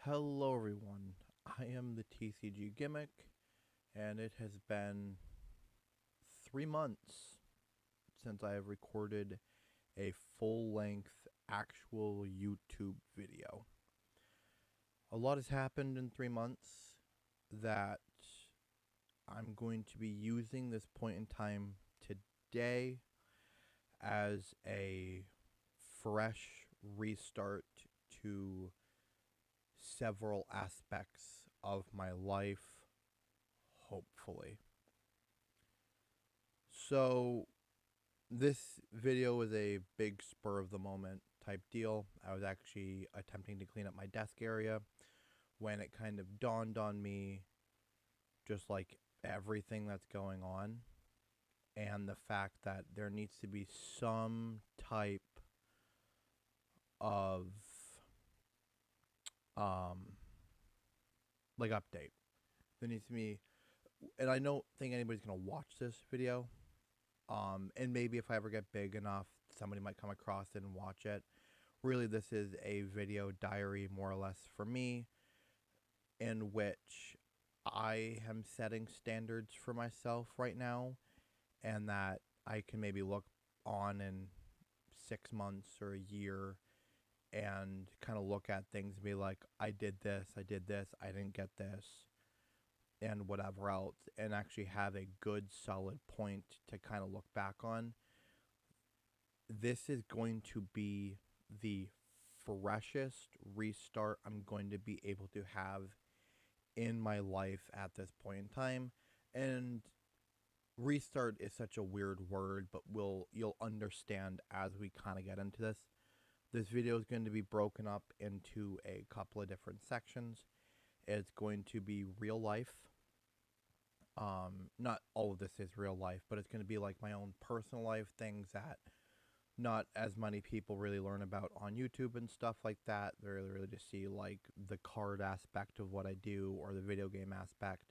Hello, everyone. I am the TCG Gimmick, and it has been 3 months since I have recorded a full length actual YouTube video. A lot has happened in 3 months that I'm going to be using this point in time today as a fresh restart to several aspects of my life, hopefully. So, this video is a big spur of the moment type deal. I was actually attempting to clean up my desk area when it kind of dawned on me, just like everything that's going on, and the fact that there needs to be some type of um update. There needs to be, and I don't think anybody's gonna watch this video. And maybe if I ever get big enough, somebody might come across it and watch it. Really, this is a video diary, more or less, for me, in which I am setting standards for myself right now, and that I can maybe look on in 6 months or a year and kind of look at things and be like, I did this, I didn't get this, and whatever else, and actually have a good solid point to kind of look back on. This is going to be the freshest restart I'm going to be able to have in my life at this point in time. And restart is such a weird word, but you'll understand as we kind of get into this. This video is going to be broken up into a couple of different sections. It's going to be real life. Not all of this is real life, but it's going to be like my own personal life, things that not as many people really learn about on YouTube and stuff like that. They really just see like the card aspect of what I do or the video game aspect.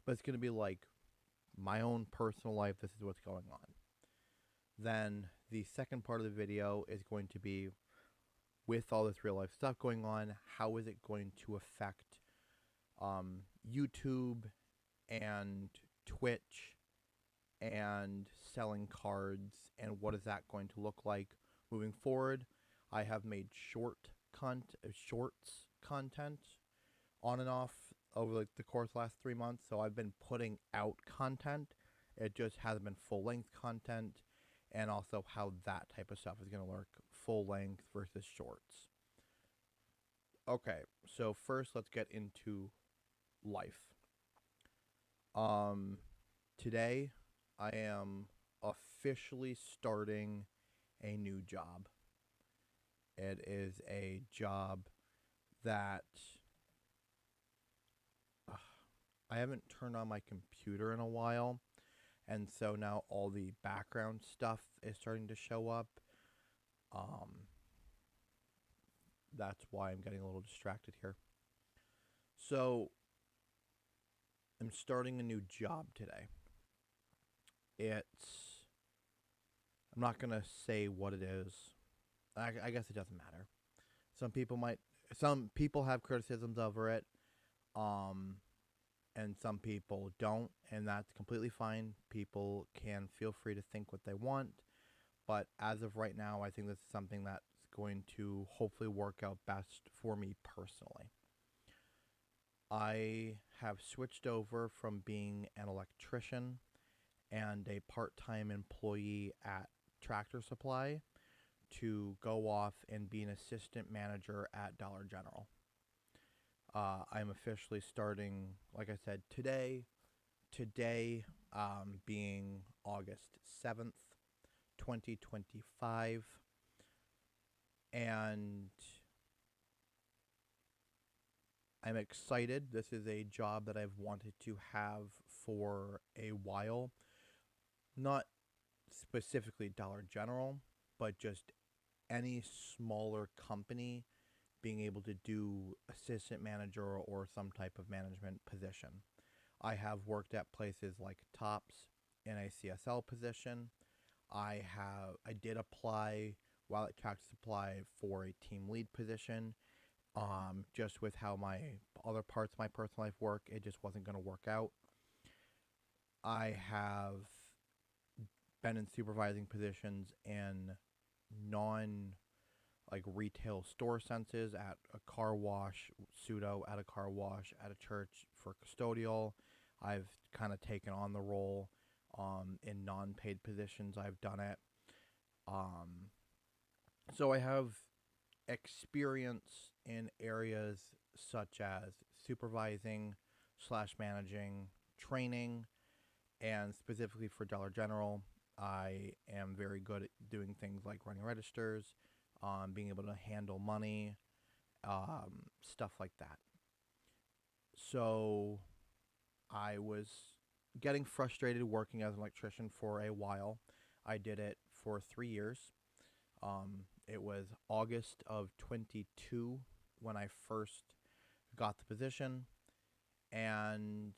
But it's going to be like my own personal life. This is what's going on. Then the second part of the video is going to be, with all this real life stuff going on, how is it going to affect YouTube and Twitch and selling cards, and what is that going to look like moving forward. I have made shorts content on and off over like the course of the last 3 months, so I've been putting out content. It just hasn't been full length content, and also how that type of stuff is going to work, full length versus shorts. Okay, so first let's get into life. Today I am officially starting a new job. It is a job that I haven't turned on my computer in a while, and so now all the background stuff is starting to show up. Um, that's why I'm getting a little distracted here. So, I'm starting a new job today. I'm not going to say what it is. I guess it doesn't matter. Some people have criticisms over it. Um, and some people don't, and that's completely fine. People can feel free to think what they want, but as of right now, I think this is something that's going to hopefully work out best for me personally. I have switched over from being an electrician and a part-time employee at Tractor Supply to go off and be an assistant manager at Dollar General. I'm officially starting, like I said, today. Today being August 7th, 2025. And I'm excited. This is a job that I've wanted to have for a while. Not specifically Dollar General, but just any smaller company being able to do assistant manager or some type of management position. I have worked at places like Tops in a CSL position. I did apply while at Tractor Supply for a team lead position, Just with how my other parts of my personal life work, it just wasn't going to work out. I have been in supervising positions in non like retail store senses at a car wash, pseudo at a car wash, at a church for custodial. I've kind of taken on the role in non paid positions. I've done it. Um, so I have experience in areas such as supervising slash managing, training, and specifically for Dollar General, I am very good at doing things like running registers, being able to handle money, stuff like that. So I was getting frustrated working as an electrician for a while. I did it for 3 years. It was August of 22 when I first got the position, and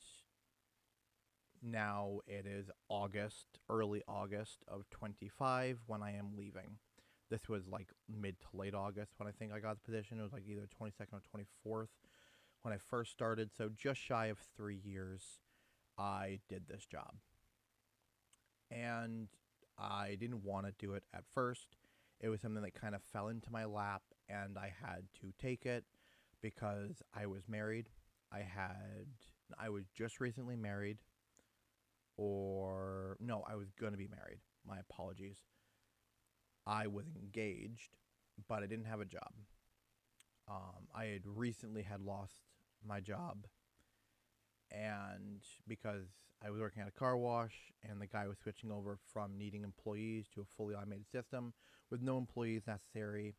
now it is August, early August of 25 when I am leaving. This was like mid to late August when I think I got the position. It was like either 22nd or 24th when I first started. So just shy of 3 years, I did this job. And I didn't want to do it at first. It was something that kind of fell into my lap, and I had to take it because I was married. I was just recently married, or no, I was going to be married. My apologies. I was engaged, but I didn't have a job. I had recently had lost my job, and because I was working at a car wash, and the guy was switching over from needing employees to a fully automated system with no employees necessary,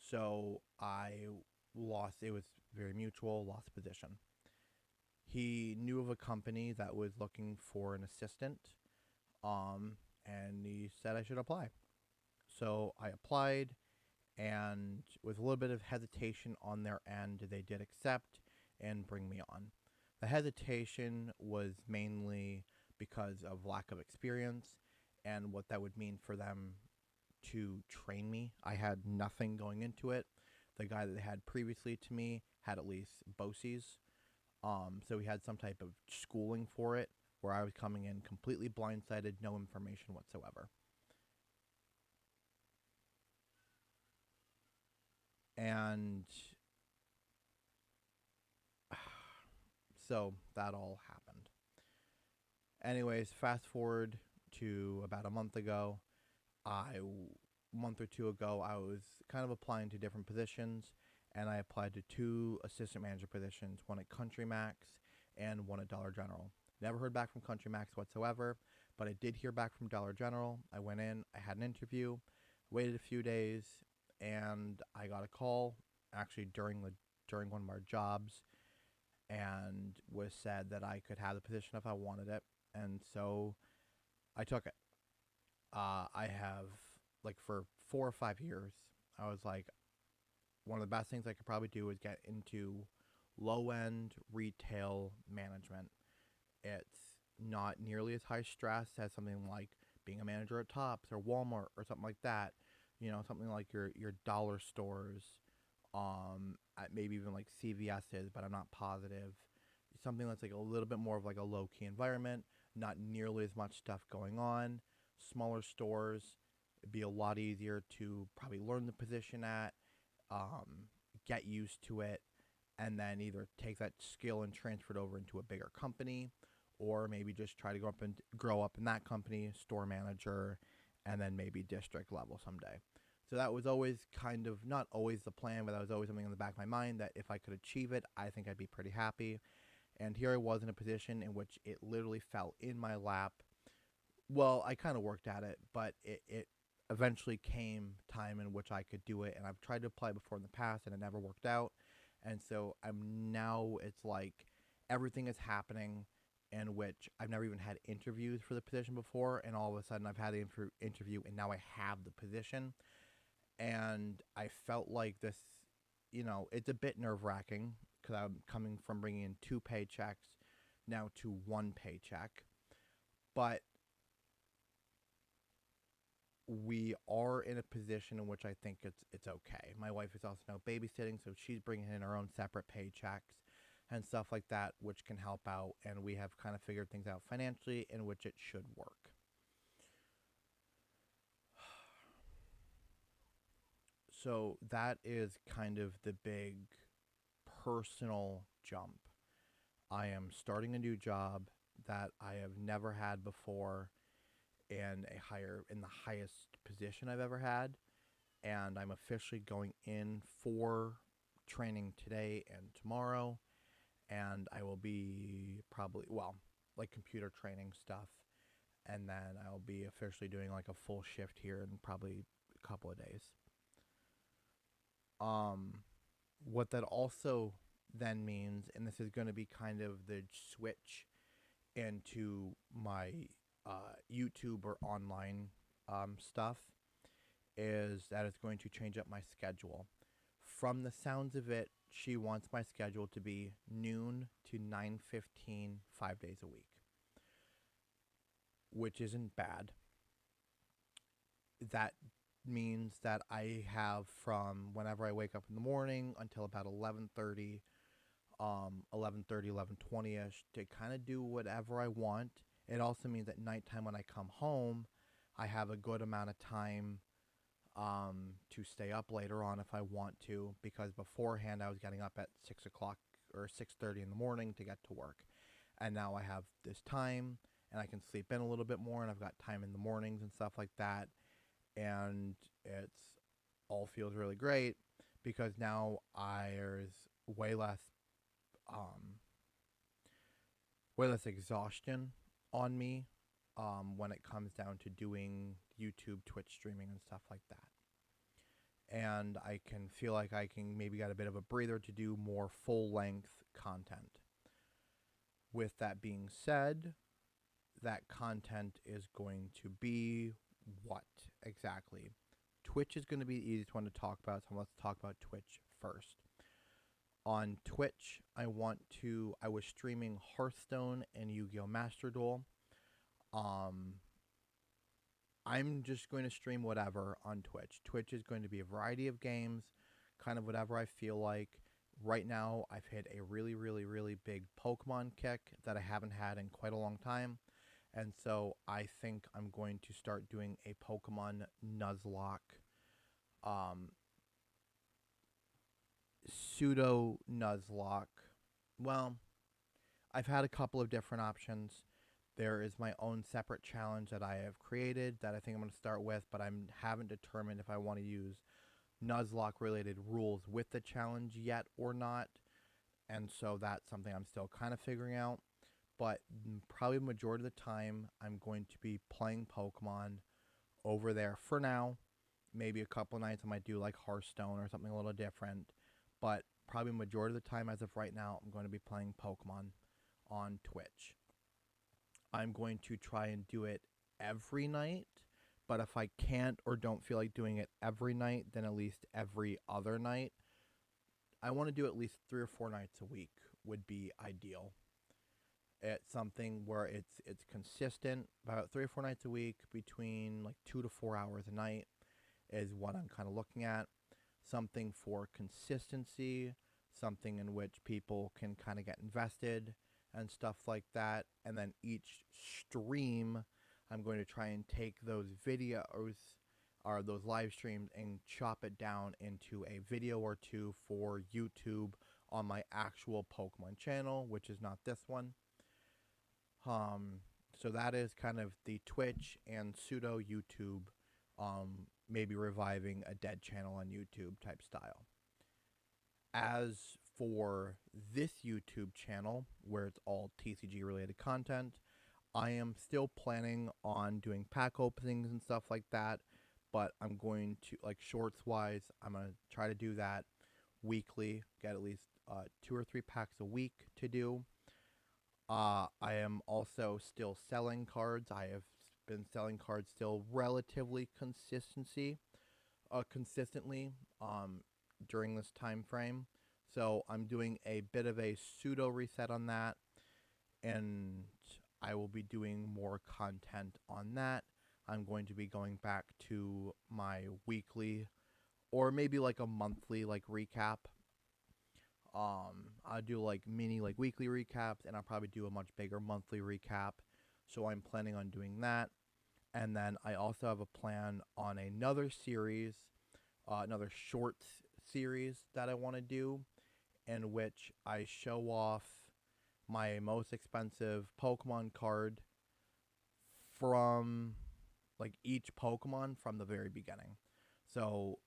so I lost. It was very mutual. Lost the position. He knew of a company that was looking for an assistant, and he said I should apply. So I applied, and with a little bit of hesitation on their end, they did accept and bring me on. The hesitation was mainly because of lack of experience and what that would mean for them to train me. I had nothing going into it. The guy that they had previously to me had at least BOCES, so he had some type of schooling for it, where I was coming in completely blindsided, no information whatsoever. And so that all happened. Anyways, fast forward to about a month ago. A month or two ago, I was kind of applying to different positions, and I applied to two assistant manager positions, one at Country Max and one at Dollar General. Never heard back from Country Max whatsoever, but I did hear back from Dollar General. I went in, I had an interview, waited a few days, and I got a call actually during one of our jobs, and was said that I could have the position if I wanted it, and so I took it. I have like for 4 or 5 years, I was like, one of the best things I could probably do is get into low end retail management. It's not nearly as high stress as something like being a manager at Tops or Walmart or something like that. You know, something like your dollar stores, maybe even like CVS's, but I'm not positive. Something that's like a little bit more of like a low key environment, not nearly as much stuff going on. Smaller stores, it'd be a lot easier to probably learn the position at, um, get used to it, and then either take that skill and transfer it over into a bigger company, or maybe just try to grow up in that company, store manager, and then maybe district level someday. So that was always kind of not always the plan, but that was always something in the back of my mind that if I could achieve it, I think I'd be pretty happy. And here I was in a position in which it literally fell in my lap. Well, I kind of worked at it, but it eventually came time in which I could do it. And I've tried to apply before in the past, and it never worked out. And so I'm now, it's like everything is happening in which I've never even had interviews for the position before. And all of a sudden I've had the interview, and now I have the position. And I felt like this, it's a bit nerve wracking because I'm coming from bringing in two paychecks now to one paycheck. But we are in a position in which I think it's okay. My wife is also now babysitting, so she's bringing in her own separate paychecks and stuff like that, which can help out. And we have kind of figured things out financially in which it should work. So that is kind of the big personal jump. I am starting a new job that I have never had before in the highest position I've ever had, and I'm officially going in for training today and tomorrow, and I will be probably, well, like computer training stuff, and then I'll be officially doing like a full shift here in probably a couple of days. Um, what that also then means, and this is going to be kind of the switch into my YouTube or online stuff, is that it's going to change up my schedule. From the sounds of it, she wants my schedule to be noon to 9:15 5 days a week, which isn't bad. That means that I have from whenever I wake up in the morning until about 11:30, 11:30, 11:20ish to kind of do whatever I want. It also means at nighttime when I come home, I have a good amount of time to stay up later on if I want to, because beforehand I was getting up at 6 o'clock or 6:30 in the morning to get to work, and now I have this time and I can sleep in a little bit more, and I've got time in the mornings and stuff like that, and it's all feels really great because now there's way less um, way less exhaustion on me when it comes down to doing YouTube, Twitch streaming, and stuff like that. And I can feel like I can maybe get a bit of a breather to do more full length content. With that being said, that content is going to be what exactly? Twitch is going to be the easiest one to talk about, so let's talk about Twitch first. On Twitch, I was streaming Hearthstone and Yu-Gi-Oh! Master Duel. I'm just going to stream whatever on Twitch. Twitch is going to be a variety of games, kind of whatever I feel like. Right now, I've hit a really, really, really big Pokemon kick that I haven't had in quite a long time. And so I think I'm going to start doing a Pokemon Nuzlocke, um, pseudo Nuzlocke. Well, I've had a couple of different options. There is my own separate challenge that I have created that I think I'm going to start with, but I haven't determined if I want to use Nuzlocke related rules with the challenge yet or not. And so that's something I'm still kind of figuring out. But probably the majority of the time, I'm going to be playing Pokemon over there for now. Maybe a couple nights I might do like Hearthstone or something a little different. But probably the majority of the time, as of right now, I'm going to be playing Pokemon on Twitch. I'm going to try and do it every night. But if I can't or don't feel like doing it every night, then at least every other night. I want to do at least 3 or 4 nights a week would be ideal. It's something where it's consistent. About 3 or 4 nights a week, between like 2 to 4 hours a night, is what I'm kind of looking at. Something for consistency, something in which people can kind of get invested and stuff like that. And then each stream, I'm going to try and take those videos or those live streams and chop it down into a video or two for YouTube on my actual Pokemon channel, which is not this one. So that is kind of the Twitch and pseudo YouTube, maybe reviving a dead channel on YouTube type style. As for this YouTube channel, where it's all TCG related content, I am still planning on doing pack openings and stuff like that, but I'm going to, like shorts wise, I'm going to try to do that weekly, get at least 2 or 3 packs a week to do. I am also still selling cards. I have been selling cards still relatively consistently during this time frame. So I'm doing a bit of a pseudo reset on that, and I will be doing more content on that. I'm going to be going back to my weekly or maybe like a monthly like recap. I'll do like mini like weekly recaps, and I'll probably do a much bigger monthly recap. So I'm planning on doing that. And then I also have a plan on another series, another short series that I want to do, in which I show off my most expensive Pokemon card from like each Pokemon from the very beginning. So,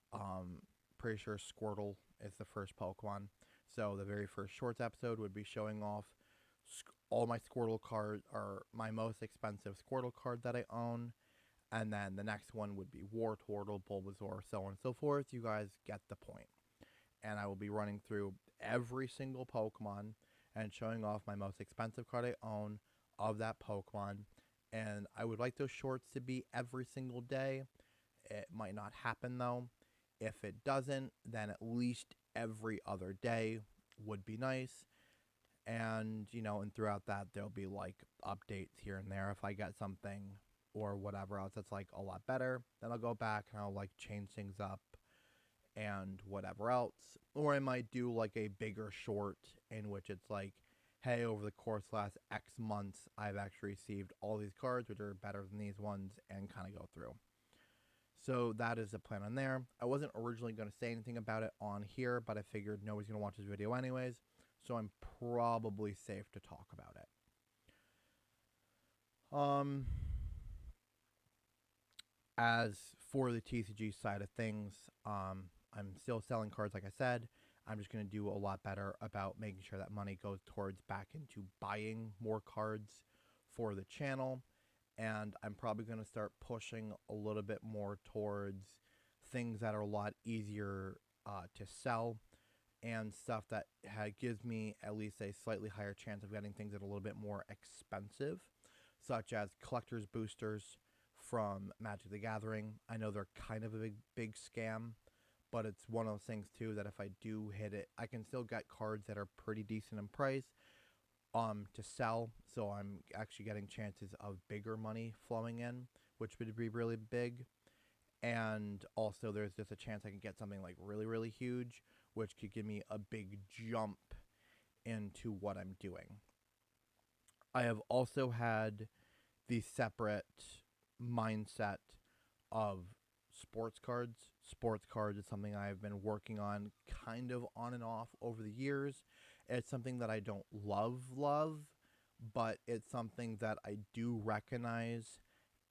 pretty sure Squirtle is the first Pokemon. So the very first Shorts episode would be showing off all my Squirtle cards, or my most expensive Squirtle card that I own. And then the next one would be Wartortle, Bulbasaur, so on and so forth. You guys get the point. And I will be running through every single Pokemon and showing off my most expensive card I own of that Pokemon. And I would like those shorts to be every single day. It might not happen though. If it doesn't, then at least every other day would be nice. And, and throughout that, there'll be like updates here and there. If I get something or whatever else that's like a lot better, then I'll go back and I'll like change things up and whatever else. Or I might do like a bigger short in which it's like, hey, over the course of the last X months, I've actually received all these cards, which are better than these ones, and kind of go through. So that is the plan on there. I wasn't originally going to say anything about it on here, but I figured nobody's going to watch this video anyways, so I'm probably safe to talk about it. As for the TCG side of things, I'm still selling cards, like I said. I'm just going to do a lot better about making sure that money goes towards back into buying more cards for the channel. And I'm probably going to start pushing a little bit more towards things that are a lot easier to sell, and stuff that gives me at least a slightly higher chance of getting things that are a little bit more expensive, such as collector's boosters from Magic the Gathering. I know they're kind of a big scam, but it's one of those things too that if I do hit it, I can still get cards that are pretty decent in price to sell. So I'm actually getting chances of bigger money flowing in, which would be really big. And also there's just a chance I can get something like really, really huge, which could give me a big jump into what I'm doing. I have also had the separate mindset of sports cards. Sports cards is something I've been working on kind of on and off over the years. It's something that I don't love, but it's something that I do recognize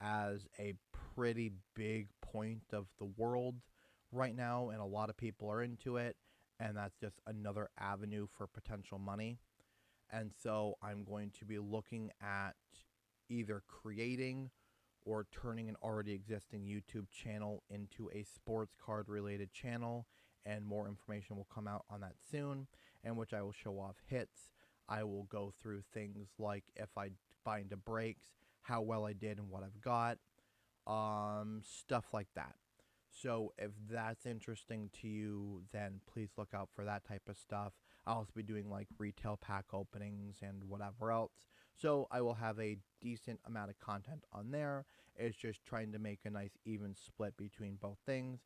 as a pretty big point of the world right now, and a lot of people are into it, and that's just another avenue for potential money. And so I'm going to be looking at either creating or turning an already existing YouTube channel into a sports card related channel, and more information will come out on that soon, in which I will show off hits. I will go through things like if I buy into breaks, how well I did and what I've got, stuff like that. So if that's interesting to you, then please look out for that type of stuff. I'll also be doing like retail pack openings and whatever else. So I will have a decent amount of content on there. It's just trying to make a nice even split between both things.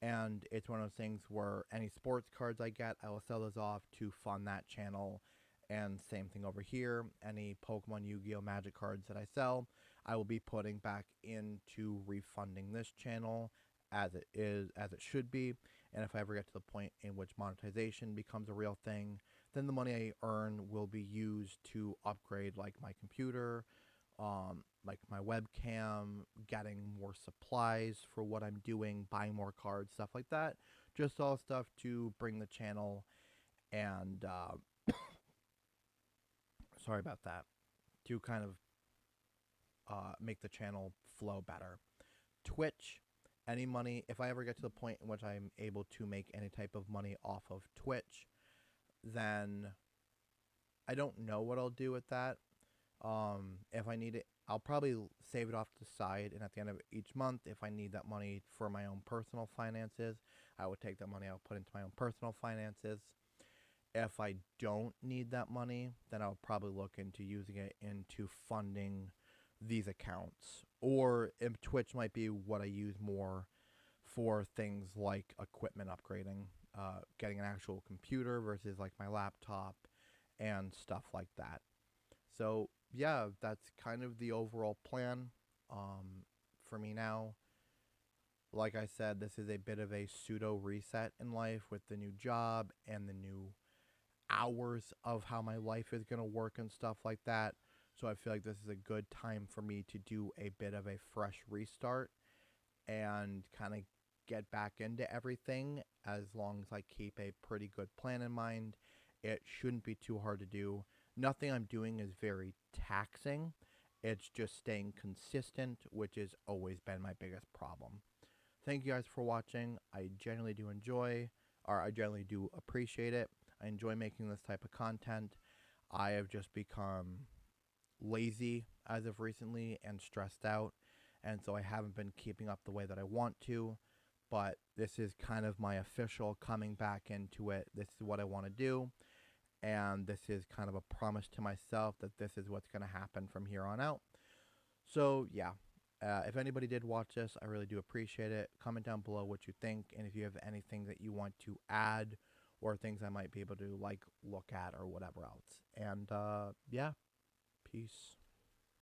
And it's one of those things where any sports cards I get, I will sell those off to fund that channel. And same thing over here. Any Pokemon, Yu-Gi-Oh! Magic cards that I sell, I will be putting back into refunding this channel as it should be. And if I ever get to the point in which monetization becomes a real thing, then the money I earn will be used to upgrade like my computer, like my webcam, getting more supplies for what I'm doing, buying more cards, stuff like that. Just all stuff to bring the channel and sorry about that, to kind of make the channel flow better. Twitch, any money, if I ever get to the point in which I'm able to make any type of money off of Twitch, then I don't know what I'll do with that. If I need it, I'll probably save it off to the side, and at the end of each month, if I need that money for my own personal finances, I would take that money, I'll put into my own personal finances. If I don't need that money, then I'll probably look into using it into funding these accounts. Or Twitch might be what I use more for things like equipment upgrading, getting an actual computer versus like my laptop and stuff like that. So yeah, that's kind of the overall plan for me now. Like I said, this is a bit of a pseudo reset in life with the new job and the new hours of how my life is going to work and stuff like that. So I feel like this is a good time for me to do a bit of a fresh restart and kind of get back into everything. As long as I keep a pretty good plan in mind, it shouldn't be too hard to do. Nothing I'm doing is very taxing. It's just staying consistent, which has always been my biggest problem. Thank you guys for watching. I generally do enjoy, or I generally do appreciate it. I enjoy making this type of content. I have just become lazy as of recently and stressed out, and so I haven't been keeping up the way that I want to. But this is kind of my official coming back into it. This is what I want to do, and this is kind of a promise to myself that this is what's going to happen from here on out. So, yeah. If anybody did watch this, I really do appreciate it. Comment down below what you think, and if you have anything that you want to add or things I might be able to like look at or whatever else. And yeah, peace.